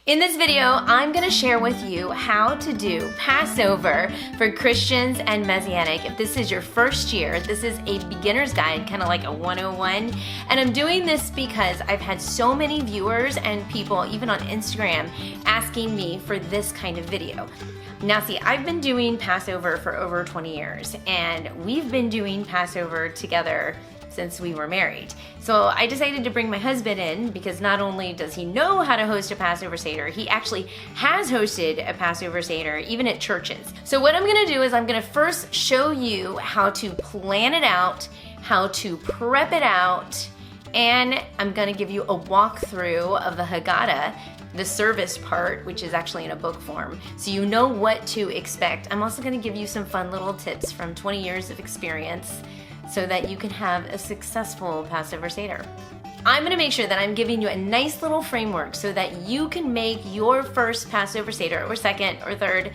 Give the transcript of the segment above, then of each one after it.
In this video, I'm gonna share with you how to do Passover for Christians and Messianic. If this is your first year, this is a beginner's guide, kind of like a 101. And I'm doing this because I've had so many viewers and people, even on Instagram, asking me for this kind of video. Now see, I've been doing Passover for over 20 years, and we've been doing Passover together since we were married. So I decided to bring my husband in because not only does he know how to host a Passover Seder, he actually has hosted a Passover Seder, even at churches. So what I'm gonna do is I'm gonna first show you how to plan it out, how to prep it out, and I'm gonna give you a walkthrough of the Haggadah, the service part, which is actually in a book form, so you know what to expect. I'm also gonna give you some fun little tips from 20 years of experience so that you can have a successful Passover Seder. I'm gonna make sure that I'm giving you a nice little framework so that you can make your first Passover Seder, or second, or third,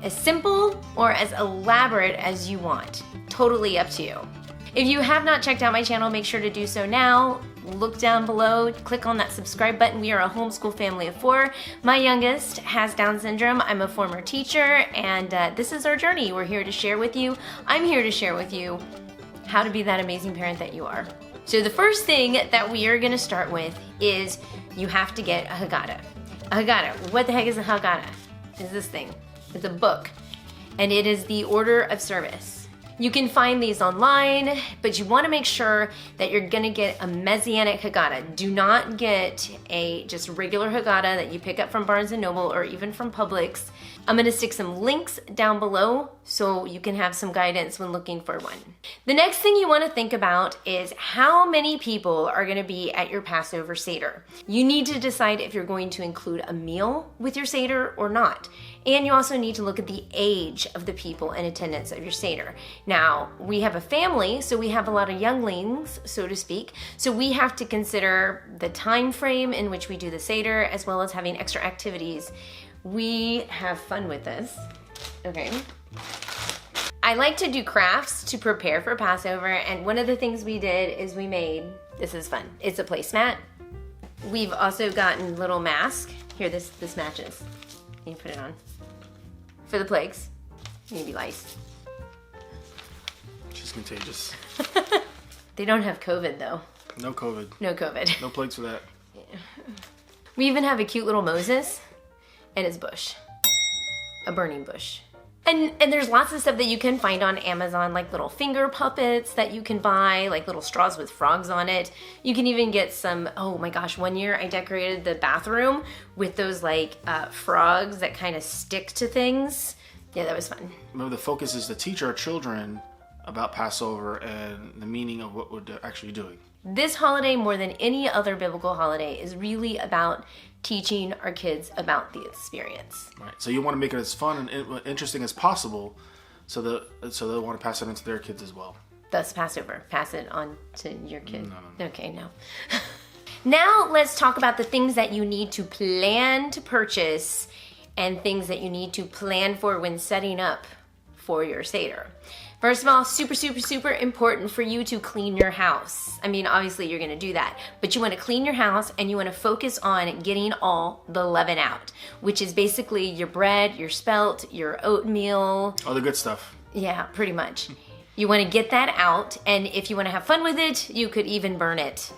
as simple or as elaborate as you want. Totally up to you. If you have not checked out my channel, make sure to do so now. Look down below, click on that subscribe button. We are a homeschool family of 4. My youngest has Down syndrome. I'm a former teacher, and this is our journey. We're here to share with you. I'm here to share with you how to be that amazing parent that you are. So the first thing that we are gonna start with is you have to get a Haggadah. A Haggadah, what the heck is a Haggadah? It's this thing, it's a book, and it is the order of service. You can find these online, but you wanna make sure that you're gonna get a Messianic Haggadah. Do not get a just regular Haggadah that you pick up from Barnes & Noble or even from Publix. I'm gonna stick some links down below so you can have some guidance when looking for one. The next thing you wanna think about is how many people are gonna be at your Passover Seder. You need to decide if you're going to include a meal with your Seder or not. And you also need to look at the age of the people in attendance of your Seder. Now, we have a family, so we have a lot of younglings, so to speak. So we have to consider the time frame in which we do the Seder, as well as having extra activities. We have fun with this, okay? I like to do crafts to prepare for Passover, and one of the things we did is we made, this is fun, it's a placemat. We've also gotten little masks. Here, this matches. You put it on. For the plagues, maybe lice. She's contagious. They don't have COVID though. No COVID. No COVID. No plagues for that. Yeah. We even have a cute little Moses and his bush. A burning bush. And there's lots of stuff that you can find on Amazon, like little finger puppets that you can buy, like little straws with frogs on it. You can even get some, oh my gosh, one year I decorated the bathroom with those like frogs that kind of stick to things. Yeah, that was fun. Remember, the focus is to teach our children about Passover and the meaning of what we're actually doing. This holiday, more than any other biblical holiday, is really about teaching our kids about the experience. Right. So you want to make it as fun and interesting as possible, so they'll want to pass it on to their kids as well. Thus, Passover. Pass it on to your kid. No. Okay, no. Now let's talk about the things that you need to plan to purchase and things that you need to plan for when setting up for your Seder. First of all, super, super, super important for you to clean your house. I mean, obviously you're gonna do that, but you wanna clean your house and you wanna focus on getting all the leaven out, which is basically your bread, your spelt, your oatmeal. All the good stuff. Yeah, pretty much. You wanna get that out, and if you wanna have fun with it, you could even burn it.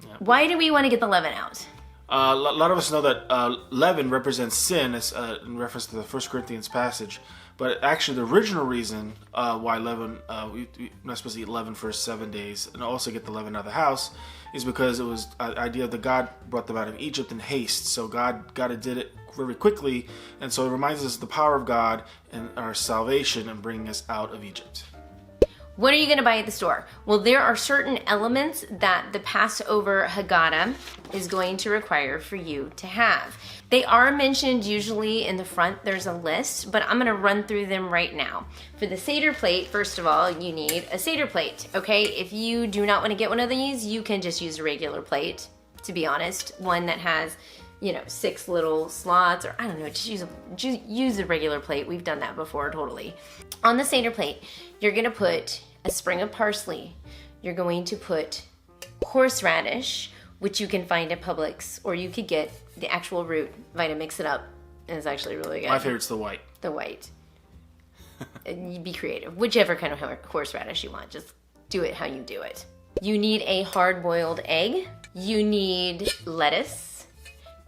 Yeah. Why do we wanna get the leaven out? A lot of us know that leaven represents sin, in reference to the 1 Corinthians passage. But actually, the original reason why leaven, we're not supposed to eat leaven for 7 days and also get the leaven out of the house, is because it was the idea that God brought them out of Egypt in haste. So God did it very quickly, and so it reminds us of the power of God and our salvation and bringing us out of Egypt. What are you gonna buy at the store? Well, there are certain elements that the Passover Haggadah is going to require for you to have. They are mentioned usually in the front, there's a list, but I'm gonna run through them right now. For the Seder plate, first of all, you need a Seder plate, okay? If you do not wanna get one of these, you can just use a regular plate, to be honest. One that has, 6 little slots, or I don't know, just use a regular plate. We've done that before, totally. On the Seder plate, you're gonna put a sprig of parsley. You're going to put horseradish, which you can find at Publix, or you could get the actual root. Vita, mix it up. And it's actually really good. My favorite's the white. The white. And you be creative. Whichever kind of horseradish you want. Just do it how you do it. You need a hard-boiled egg. You need lettuce.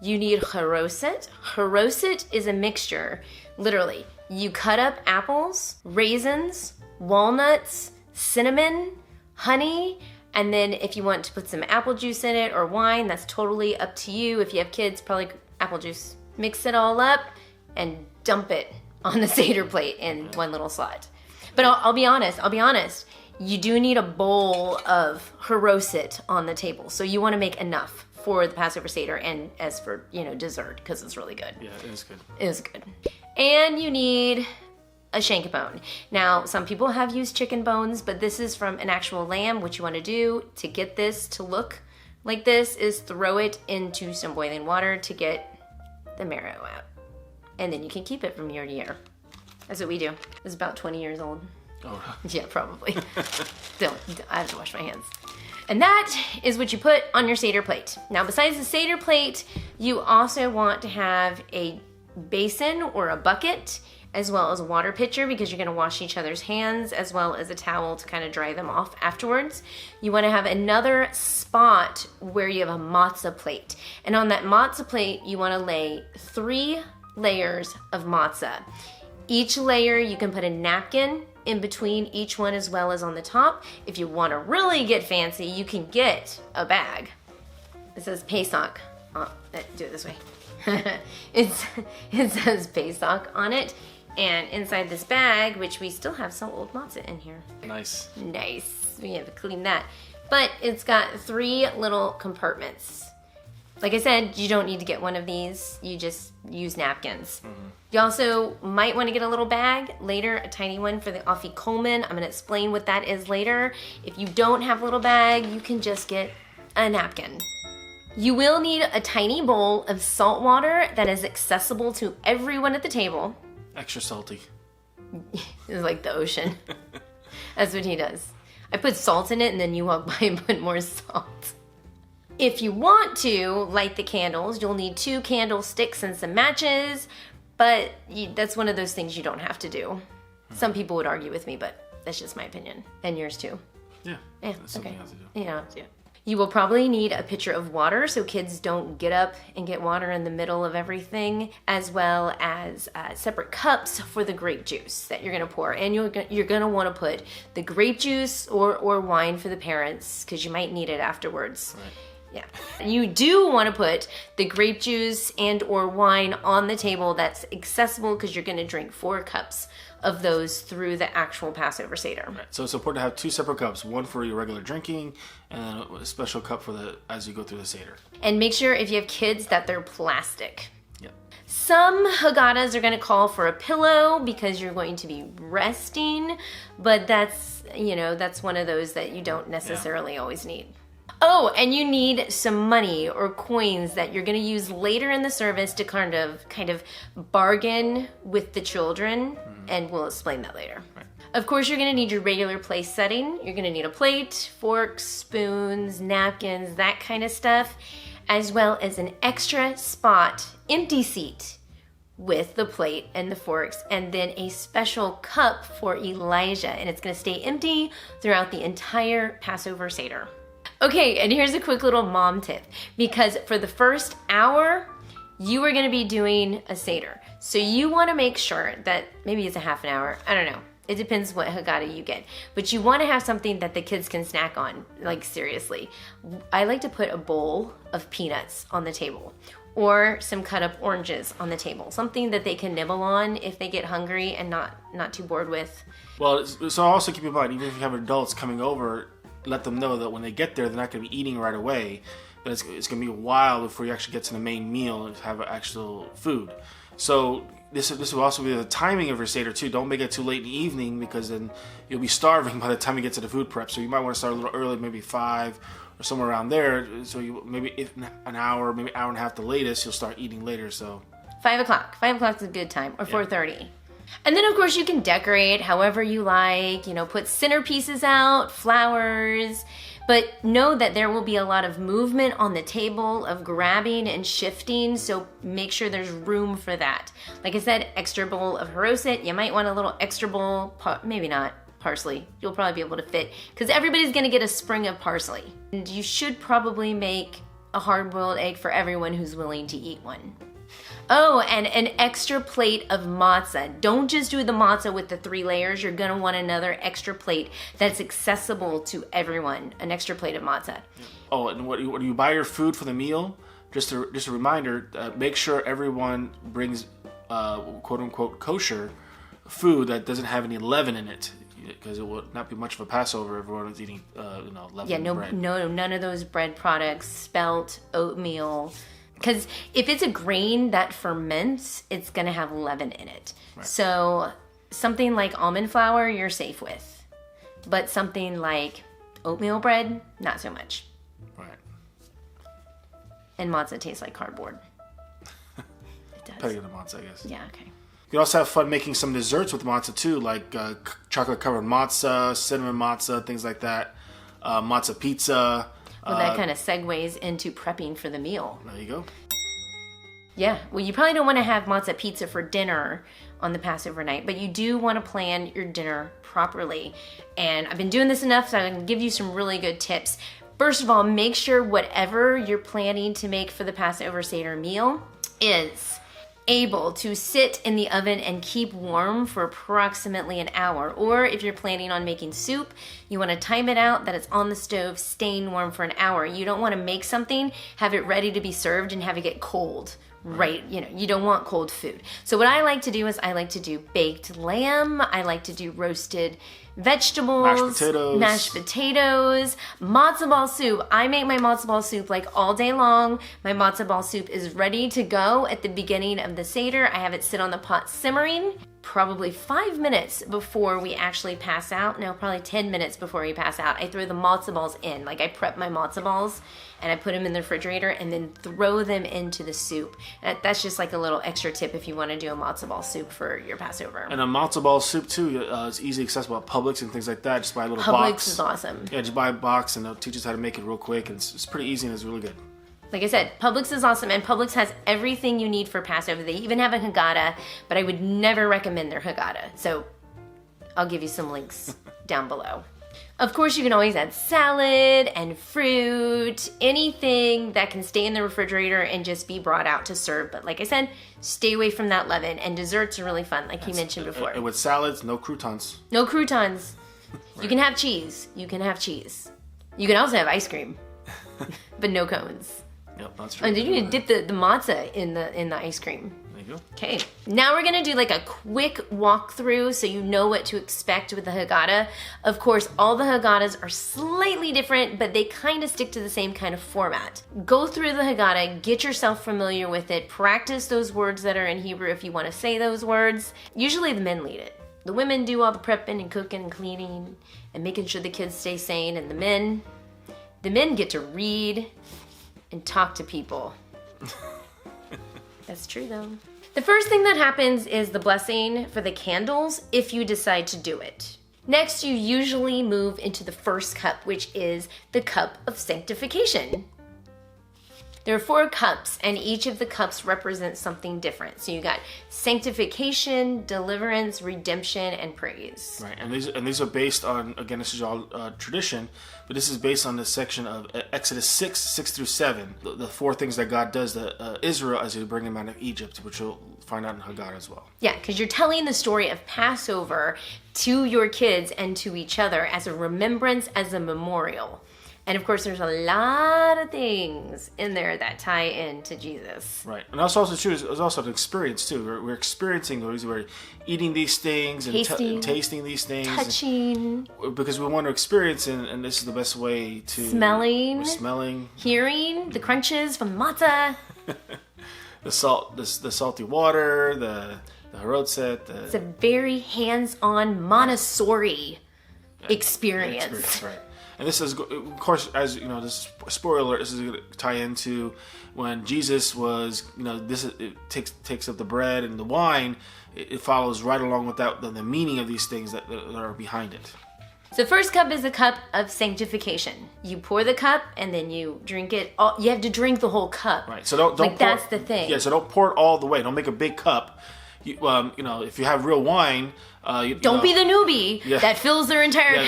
You need haroset. Haroset is a mixture. Literally, you cut up apples, raisins, walnuts, cinnamon, honey, and then if you want to put some apple juice in it or wine, that's totally up to you. If you have kids, probably apple juice. Mix it all up and dump it on the Seder plate in one little slot. But I'll be honest, you do need a bowl of haroset on the table. So you want to make enough for the Passover Seder and as for, dessert, because it's really good. Yeah, it is good. It is good. And you need a shank bone. Now, some people have used chicken bones, but this is from an actual lamb. What you want to do to get this to look like this is throw it into some boiling water to get the marrow out. And then you can keep it from year to year. That's what we do. It's about 20 years old. Oh. Yeah, probably. I have to wash my hands. And that is what you put on your Seder plate. Now, besides the Seder plate, you also want to have a basin or a bucket, as well as a water pitcher, because you're going to wash each other's hands, as well as a towel to kind of dry them off afterwards. You want to have another spot where you have a matzah plate. And on that matzah plate, you want to lay 3 layers of matzah. Each layer, you can put a napkin in between each one as well as on the top. If you want to really get fancy, you can get a bag. It says Pesach. Do it this way. It says Pesach on it. And inside this bag, which we still have some old matzah in here. Nice. Nice. We have to clean that. But it's got 3 little compartments. Like I said, you don't need to get one of these. You just use napkins. Mm-hmm. You also might want to get a little bag later, a tiny one for the afikomen. I'm going to explain what that is later. If you don't have a little bag, you can just get a napkin. You will need a tiny bowl of salt water that is accessible to everyone at the table. Extra salty. It's like the ocean. That's what he does. I put salt in it and then you walk by and put more salt. If you want to light the candles, you'll need 2 candlesticks and some matches, but that's one of those things you don't have to do. Some people would argue with me, but that's just my opinion. And yours too. Yeah, that's something you have to do. Yeah. You will probably need a pitcher of water so kids don't get up and get water in the middle of everything, as well as separate cups for the grape juice that you're going to pour. And you're going to want to put the grape juice or wine for the parents because you might need it afterwards. Right. Yeah. You do want to put the grape juice and or wine on the table that's accessible because you're going to drink 4 cups of those through the actual Passover Seder. Right. So it's important to have 2 separate cups, one for your regular drinking and a special cup for as you go through the Seder. And make sure if you have kids that they're plastic. Yeah. Some Haggadahs are going to call for a pillow because you're going to be resting, but that's one of those that you don't necessarily always need. Oh, and you need some money or coins that you're going to use later in the service to kind of bargain with the children, and we'll explain that later. Right. Of course, you're going to need your regular place setting. You're going to need a plate, forks, spoons, napkins, that kind of stuff, as well as an extra spot, empty seat with the plate and the forks, and then a special cup for Elijah, and it's going to stay empty throughout the entire Passover Seder. Okay, and here's a quick little mom tip, because for the first hour, you are going to be doing a Seder. So you want to make sure that maybe it's a half an hour. I don't know. It depends what Haggadah you get. But you want to have something that the kids can snack on, like seriously. I like to put a bowl of peanuts on the table or some cut up oranges on the table. Something that they can nibble on if they get hungry and not too bored with. Well, so also keep in mind, even if you have adults coming over, let them know that when they get there, they're not going to be eating right away. But it's going to be a while before you actually get to the main meal and have actual food. So this will also be the timing of your Seder too. Don't make it too late in the evening because then you'll be starving by the time you get to the food prep. So you might want to start a little early, maybe 5 or somewhere around there. So you maybe an hour, maybe an hour and a half the latest, you'll start eating later. So 5 o'clock. 5 o'clock is a good time, or 4:30. And then, of course, you can decorate however you like. Put centerpieces out, flowers. But know that there will be a lot of movement on the table of grabbing and shifting, so make sure there's room for that. Like I said, extra bowl of haroset. You might want a little extra bowl, maybe not, parsley. You'll probably be able to fit, because everybody's gonna get a sprig of parsley. And you should probably make a hard-boiled egg for everyone who's willing to eat one. Oh, and an extra plate of matzah. Don't just do the matzah with the 3 layers. You're gonna want another extra plate that's accessible to everyone. An extra plate of matzah. Oh, and when you buy your food for the meal, just a reminder, make sure everyone brings quote-unquote kosher food that doesn't have any leaven in it, because it will not be much of a Passover if everyone is eating leavened bread. No, none of those bread products, spelt, oatmeal. Because if it's a grain that ferments, it's going to have leaven in it. Right. So something like almond flour, you're safe with. But something like oatmeal bread, not so much. Right. And matzah tastes like cardboard. It does. Depending on the matzah, I guess. Yeah, okay. You can also have fun making some desserts with matzah too, like chocolate-covered matzah, cinnamon matzah, things like that. Matzah pizza. Well, that kind of segues into prepping for the meal. There you go. Yeah, well, you probably don't want to have matzah pizza for dinner on the Passover night, but you do want to plan your dinner properly. And I've been doing this enough, so I can give you some really good tips. First of all, make sure whatever you're planning to make for the Passover Seder meal is able to sit in the oven and keep warm for approximately an hour. Or if you're planning on making soup, you want to time it out that it's on the stove, staying warm for an hour. You don't want to make something, have it ready to be served, and have it get cold. Right, you don't want cold food. So what I like to do is I like to do baked lamb. I like to do roasted vegetables, mashed potatoes, matzo ball soup. I make my matzo ball soup like all day long. My matzo ball soup is ready to go at the beginning of the Seder. I have it sit on the pot simmering probably 5 minutes before we actually pass out. No, probably 10 minutes before we pass out. I throw the matzo balls in. Like I prep my matzo balls and I put them in the refrigerator and then throw them into the soup. That's just like a little extra tip if you want to do a matzo ball soup for your Passover. And a matzo ball soup too is easy accessible at Publix and things like that. Just buy a little Publix box. Is awesome. Yeah, just buy a box and they'll teach us how to make it real quick. And it's pretty easy and it's really good. Like I said, Publix is awesome, and Publix has everything you need for Passover. They even have a Haggadah, but I would never recommend their Haggadah. So I'll give you some links down below. Of course, you can always add salad and fruit, anything that can stay in the refrigerator and just be brought out to serve. But like I said, stay away from that leaven. And desserts are really fun, like you mentioned before. And with salads, no croutons. No croutons. Right. You can have cheese. You can have cheese. You can also have ice cream, but no cones. Yep, that's true. And you can dip the matzah in the ice cream. There you go. Okay, now we're gonna do like a quick walkthrough so you know what to expect with the Haggadah. Of course, all the Haggadahs are slightly different, but they kind of stick to the same kind of format. Go through the Haggadah, get yourself familiar with it, practice those words that are in Hebrew if you want to say those words. Usually the men lead it. The women do all the prepping and cooking and cleaning and making sure the kids stay sane, and the men get to read and talk to people. That's true though. The first thing that happens is the blessing for the candles if you decide to do it. Next, you usually move into the first cup, which is the cup of sanctification. There are 4 cups, and each of the cups represents something different. So you got sanctification, deliverance, redemption, and praise. Right, and these are based on, again, this is all tradition, but this is based on the section of Exodus 6 through 7. The 4 things that God does to Israel as He bring them out of Egypt, which you'll find out in Haggadah as well. Yeah, because you're telling the story of Passover to your kids and to each other as a remembrance, as a memorial. And of course, there's a lot of things in there that tie into Jesus. Right. And that's also true. It's also an experience, too. We're experiencing those. We're eating these things and tasting these things. Touching. Because we want to experience, and this is the best way to... Smelling. Hearing the crunches from matzah. the salty water, the haroset. It's a very hands-on Montessori experience. Right. And this is, of course, as you know, this spoiler alert, this is going to tie into when Jesus was, it takes up the bread and the wine. It follows right along with that, the meaning of these things that are behind it. So first cup is a cup of sanctification. You pour the cup and then you drink it. You have to drink the whole cup. Right. So don't pour, that's the thing. Yeah. So don't pour it all the way. Don't make a big cup. If you have real wine, don't be the newbie that fills their entire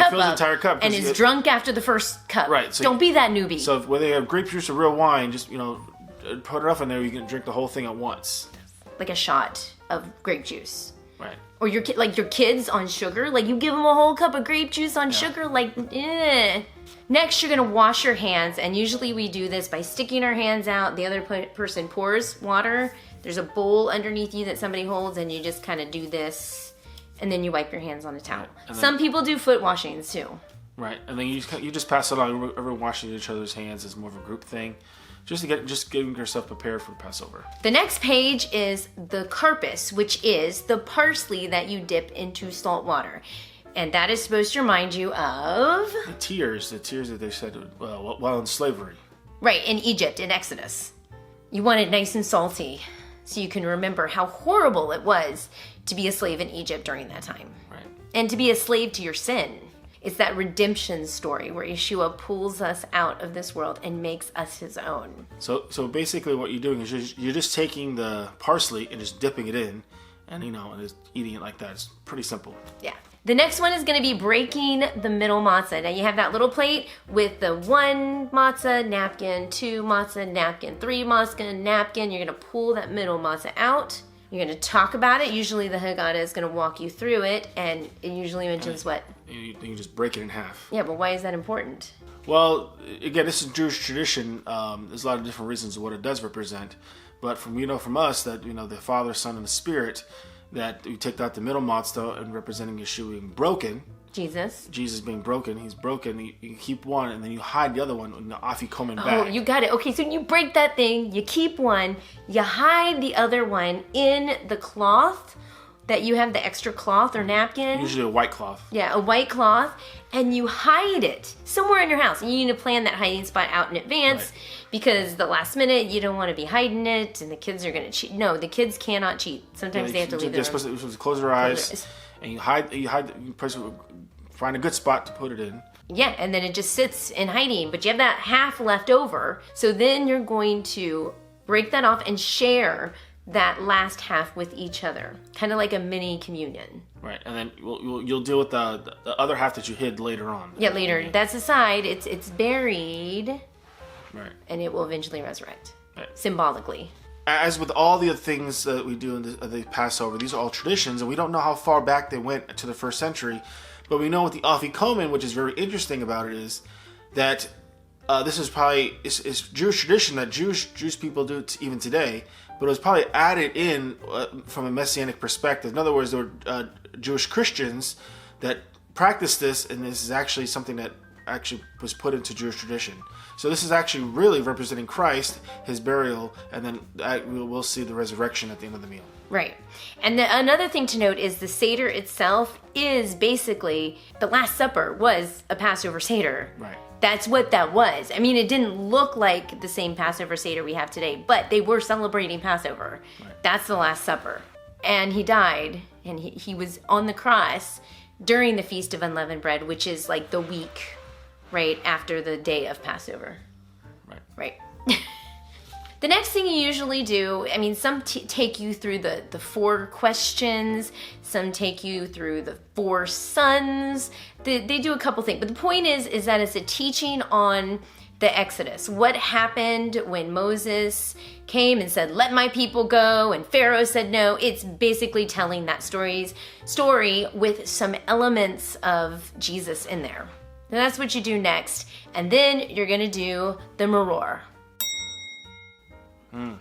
cup and is drunk after the first cup. Right. So don't be that newbie. So whether you have grape juice or real wine, just put enough in there. You can drink the whole thing at once. Like a shot of grape juice. Right. Or your kids on sugar. Like you give them a whole cup of grape juice on sugar. Like, eh. Next, you're gonna wash your hands, and usually we do this by sticking our hands out. The other person pours water. There's a bowl underneath you that somebody holds, and you just kind of do this, and then you wipe your hands on a towel. Some people do foot washings too. Right, and then you just pass it on. Everyone washing each other's hands is more of a group thing, just getting yourself prepared for the Passover. The next page is the karpas, which is the parsley that you dip into salt water. And that is supposed to remind you of... The tears that they said while in slavery. Right, in Egypt, in Exodus. You want it nice and salty so you can remember how horrible it was to be a slave in Egypt during that time. Right. And to be a slave to your sin. It's that redemption story where Yeshua pulls us out of this world and makes us his own. So basically what you're doing is you're just taking the parsley and just dipping it in and just eating it like that. It's pretty simple. Yeah. The next one is going to be breaking the middle matzah. Now you have that little plate with the 1 matzah napkin, 2 matzah napkin, 3 matzah napkin. You're going to pull that middle matzah out. You're going to talk about it. Usually the Haggadah is going to walk you through it, and it usually mentions what? You just break it in half. Yeah, but why is that important? Well, again, this is Jewish tradition. There's a lot of different reasons of what it does represent. But from us that, the Father, Son, and the Spirit, that we take out the middle matzah and representing Yeshua being broken. Jesus being broken. He's broken. You keep one and then you hide the other one in the afikomen bag. Oh, you got it. Okay, so you break that thing, you keep one, you hide the other one in the cloth that you have, the extra cloth or napkin. Usually a white cloth. Yeah, a white cloth, and you hide it somewhere in your house. And you need to plan that hiding spot out in advance because the last minute you don't want to be hiding it and the kids are going to cheat. No, the kids cannot cheat. Sometimes they have to leave their room. You're supposed to close their eyes and you find a good spot to put it in. Yeah, and then it just sits in hiding, but you have that half left over. So then you're going to break that off and share that last half with each other, kind of like a mini communion. Right, and then you'll deal with the other half that you hid later on. Yeah, later. That's aside. It's buried. Right. And it will eventually resurrect. Right. Symbolically. As with all the other things that we do in the Passover, these are all traditions, and we don't know how far back they went to the first century, but we know with the afikomen, which is very interesting about it, is that this is probably it's Jewish tradition that Jewish people do even today, but it was probably added in from a Messianic perspective. In other words, there were Jewish Christians that practiced this, and this is actually something that actually was put into Jewish tradition. So this is actually really representing Christ, his burial, and then we'll see the resurrection at the end of the meal. Right. And another thing to note is the Seder itself is basically, the Last Supper was a Passover Seder. Right. That's what that was. I mean, it didn't look like the same Passover Seder we have today, but they were celebrating Passover. Right. That's the Last Supper. And he died, and he was on the cross during the Feast of Unleavened Bread, which is like the week right after the day of Passover. Right. The next thing you usually do, I mean, some take you through the 4 questions, some take you through the 4 sons. They do a couple things, but the point is that it's a teaching on the Exodus. What happened when Moses came and said, "Let my people go," and Pharaoh said no. It's basically telling that story with some elements of Jesus in there. And that's what you do next. And then you're gonna do the maror.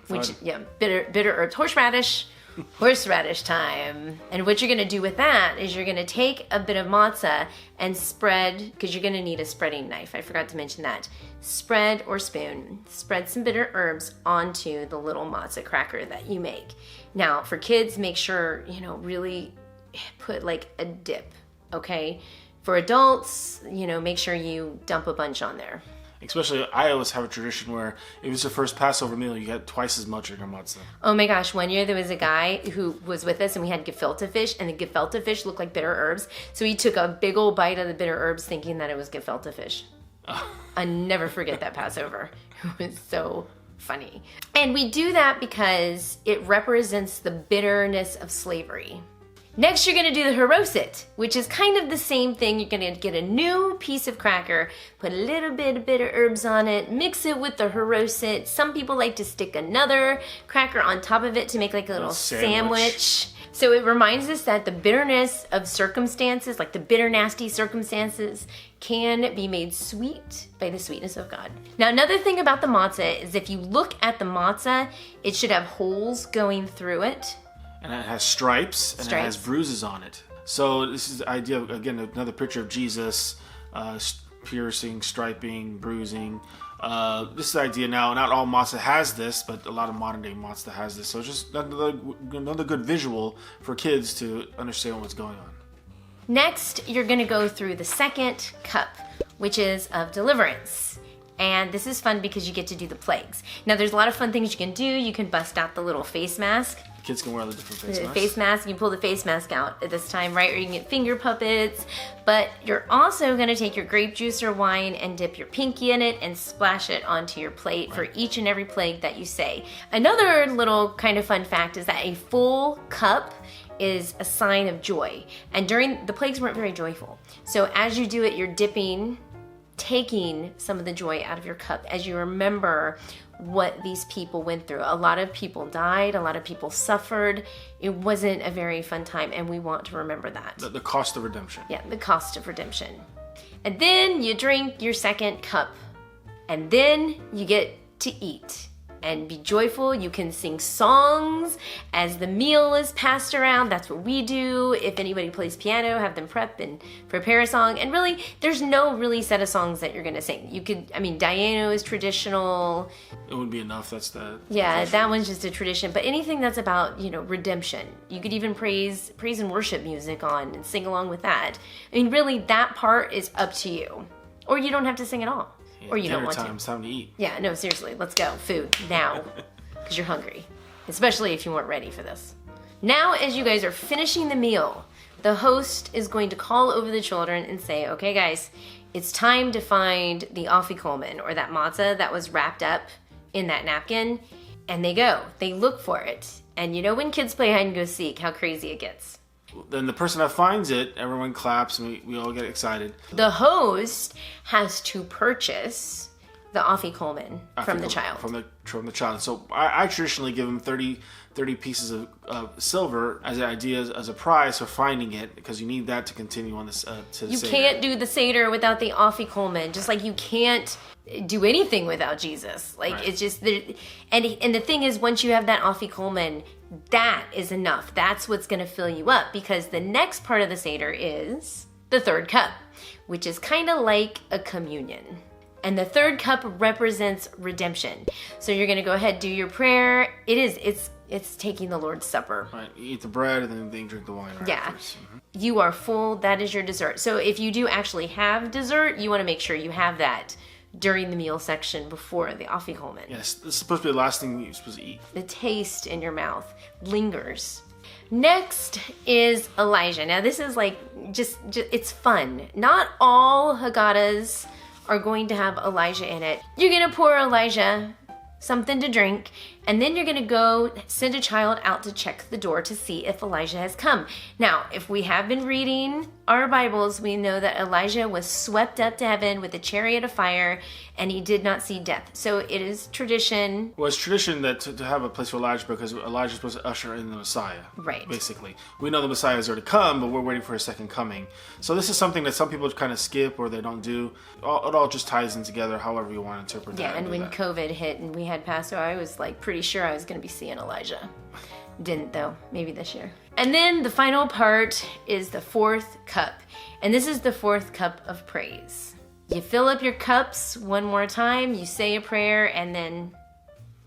Which, bitter herbs, horseradish time. And what you're gonna do with that is you're gonna take a bit of matzah and spread, because you're gonna need a spreading knife. I forgot to mention that. Spread or spoon, spread some bitter herbs onto the little matzah cracker that you make. Now, for kids, make sure, really put like a dip, okay? For adults, make sure you dump a bunch on there. Especially, I always have a tradition where if it's the first Passover meal, you get twice as much in your matzah. Oh my gosh, one year there was a guy who was with us and we had gefilte fish, and the gefilte fish looked like bitter herbs. So he took a big old bite of the bitter herbs thinking that it was gefilte fish. I never forget that Passover. It was so funny. And we do that because it represents the bitterness of slavery. Next, you're going to do the haroset, which is kind of the same thing. You're going to get a new piece of cracker, put a little bit of bitter herbs on it, mix it with the haroset. Some people like to stick another cracker on top of it to make like a little sandwich. So it reminds us that the bitterness of circumstances, like the bitter, nasty circumstances, can be made sweet by the sweetness of God. Now, another thing about the matzah is if you look at the matzah, it should have holes going through it. And it has stripes, and it has bruises on it. So this is the idea of, again, another picture of Jesus, piercing, striping, bruising. This is the idea now. Not all matzah has this, but a lot of modern day matzah has this. So it's just another good visual for kids to understand what's going on. Next, you're going to go through the second cup, which is of deliverance. And this is fun because you get to do the plagues. Now, there's a lot of fun things you can do. You can bust out the little face mask. Kids can wear the different face mask. You can pull the face mask out at this time, right? Or you can get finger puppets. But you're also going to take your grape juice or wine and dip your pinky in it and splash it onto your plate for each and every plague that you say. Another little kind of fun fact is that a full cup is a sign of joy. And during the plagues weren't very joyful. So as you do it, you're taking some of the joy out of your cup as you remember what these people went through. A lot of people died, a lot of people suffered. It wasn't a very fun time, and we want to remember that. The cost of redemption. Yeah, the cost of redemption. And then you drink your second cup, and then you get to eat and be joyful. You can sing songs as the meal is passed around. That's what we do. If anybody plays piano, have them prep and prepare a song. And really, there's no really set of songs that you're going to sing. You could, Diano is traditional. It wouldn't be enough. That's the... Yeah, that one's just a tradition. But anything that's about, redemption. You could even praise and worship music on and sing along with that. Really, that part is up to you. Or you don't have to sing at all. Yeah, or you don't want to. It's time to eat. Yeah, no, seriously, let's go. Food, now. Because you're hungry. Especially if you weren't ready for this. Now, as you guys are finishing the meal, the host is going to call over the children and say, okay, guys, it's time to find the afikomen, or that matzah that was wrapped up in that napkin. And they go. They look for it. And when kids play hide and go seek, how crazy it gets. Then the person that finds it, everyone claps and we all get excited. The host has to purchase the afikomen from the child. From the child. So I traditionally give them 30 pieces of silver as an idea, as a prize for finding it, because you need that to continue on this to the You Seder. can't do the Seder without the afikomen, just like you can't do anything without Jesus. Like, It's just and the thing is, once you have that afikomen, that is enough. That's what's going to fill you up, because the next part of the Seder is the third cup, which is kind of like a communion. And the third cup represents redemption. So you're going to go ahead, do your prayer. It's taking the Lord's Supper. Right. You eat the bread and then drink the wine. Right afterwards. You are full. That is your dessert. So if you do actually have dessert, you want to make sure you have that during the meal section before the afikomen. Yes, this is supposed to be the last thing you're supposed to eat. The taste in your mouth lingers. Next is Elijah. Now this is just it's fun. Not all Haggadahs are going to have Elijah in it. You're going to pour Elijah something to drink, and then you're going to go send a child out to check the door to see if Elijah has come. Now, if we have been reading our Bibles, we know that Elijah was swept up to heaven with a chariot of fire, and he did not see death. So it is tradition. Well, it's tradition that to have a place for Elijah, because Elijah's supposed to usher in the Messiah. Right. Basically. We know the Messiah has already come, but we're waiting for his second coming. So this is something that some people kind of skip or they don't do. It all just ties in together, however you want to interpret that. Yeah, and when COVID hit and we had Passover, I was pretty sure I was going to be seeing Elijah. Didn't though, maybe this year. And then the final part is the fourth cup. And this is the fourth cup of praise. You fill up your cups one more time, you say a prayer, and then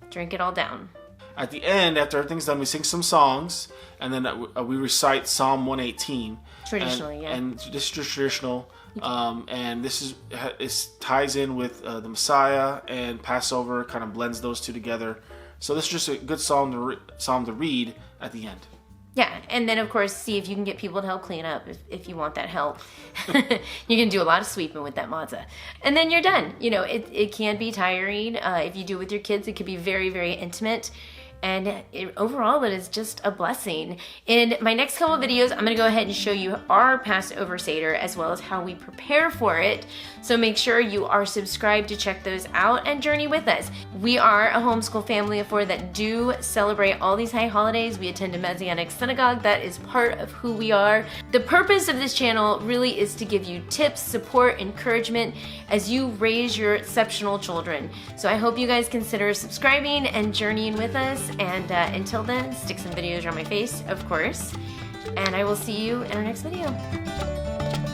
drink it all down. At the end, after everything's done, we sing some songs, and then we recite Psalm 118. Traditionally, yeah. And this is traditional, and this ties in with the Messiah and Passover, kind of blends those two together. So this is just a good psalm to read at the end. Yeah, and then of course, see if you can get people to help clean up if you want that help. You can do a lot of sweeping with that matzah. And then you're done. You know, it can be tiring. If you do it with your kids, it could be very, very intimate. And overall, it is just a blessing. In my next couple of videos, I'm going to go ahead and show you our Passover Seder as well as how we prepare for it. So make sure you are subscribed to check those out and journey with us. We are a homeschool family of 4 that do celebrate all these high holidays. We attend a Messianic synagogue. That is part of who we are. The purpose of this channel really is to give you tips, support, encouragement as you raise your exceptional children. So I hope you guys consider subscribing and journeying with us. And until then, stick some videos around my face, of course. And I will see you in our next video.